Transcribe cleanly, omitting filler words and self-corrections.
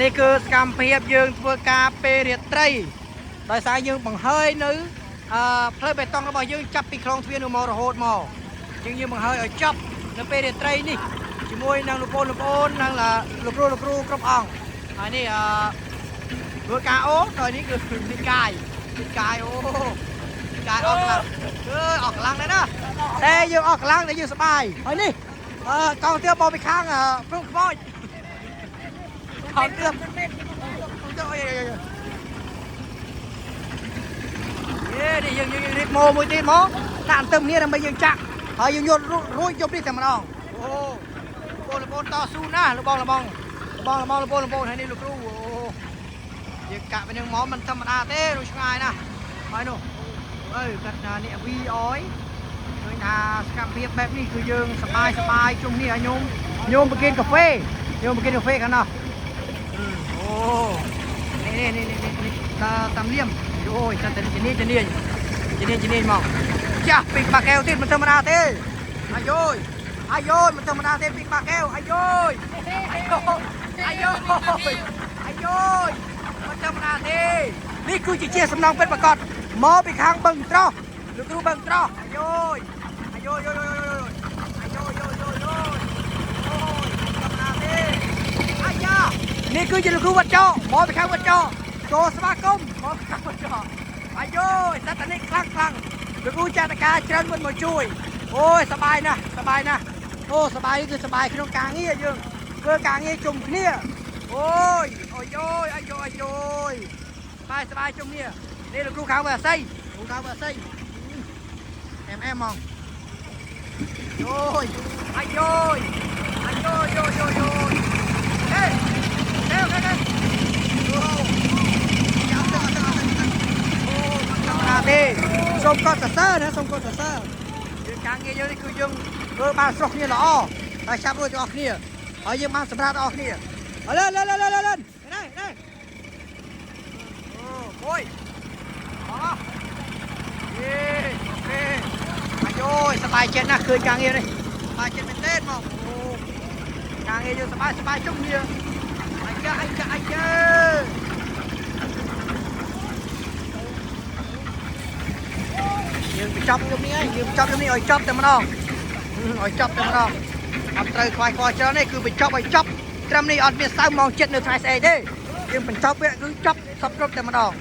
នេះគឺសកម្មភាពយើងធ្វើការពេលរាត្រីដោយសារយើងបង្ហើយនៅផ្លូវបេតុងរបស់យើងចាប់ពីខ្លងទ្វារនៅមករហូតមកយើងបង្ហើយឲ្យចប់នៅពេលរាត្រីនេះជាមួយនឹងលោកប្អូននិងលោកគ្រូគ្រប់អង្គហើយនេះធ្វើការអូដល់នេះគឺនិកាយអូនិកាយអស់ខ្លាំងអស់ខ្លាំងដែរណាតែយើងអស់ខ្លាំងតែយើងសប្បាយហើយនេះកងទ័ពបោពីខាងព្រំខ្មោចខំទៀតអីនេះយើងរៀបម៉ូមួយទៀតមកដាក់អន្ទឹមគ្នាដើម្បីយើងចាក់ហើយយើងយករួចយកនេះតែម្ដងអូបងតស៊ូណាស់លោកបងហើយនេះលោកគ្រូអូយើងកាក់ไปនឹងមកមិនធម្មតាទេរួចឆ្ងាយណាស់ហើយនោះគាត់ថានេះវីអយឃើញថាសកម្មភាពបែបនេះគឺយើងសប្បាយជុំនេះឲ្យញោមប្រគិនកាហ្វេខាងនោះនេះតាមលៀមអូយចាំតែជំនាញមកចាស់ពីបាកែវទៀតមិនធម្មតាទេអាយយមិនធម្មតាទេពីបាកែវអាយយមិនធម្មតាទេនេះគឺជាសំណងពិតប្រាកដមកពីខាងបឹងត្រោះលោកគ្រូបឹងត្រោះអាយយអូយធម្មតាទេអាយ៉ានេះគឺជាលោកគ្រូវត្តចោមកពីខាងវត្តចោចូលស្វាគមន៍មកពីខាងវត្តចោអាយយសត្វនេះខ្លាំងលោកគ្រូចាត់ការច្រើនមុនមកជួយអូយសប្បាយណាស់អូសប្បាយគឺសប្បាយក្នុងការងារយើងធ្វើការងារជុំគ្នាអូយអាយសប្បាយជុំគ្នានេះលោកគ្រូខាងវាអាស័យអែមហ្មងអូយអាយយហេទេសូមកត់សរសើរណាយើងការងារយើងនេះគឺយើងធ្វើបានស្រស់គ្នាល្អតែចាប់រួចទាំងអស់គ្នាហើយយើងបានសម្រាប់ទាំងអស់គ្នាលើនេះអូយអូខេអាយយសប្បាយចិត្តណាស់ឃើញការងារនេះសប្បាយចិត្តមែនទេមកអូការងារយើងសប្បាយជុំគ្នាអាយ៉ាយើងបញ្ចប់យប់នេះឲ្យចប់តែម្ដងអត់ត្រូវខ្វាយច្រើនទេគឺបញ្ចប់ឲ្យចប់ត្រឹមនេះអត់មានសៅម៉ោង7នៅថ្ងៃស្អែកទេយើងបញ្ចប់វាគឺចប់សពគ្រប់តែម្ដង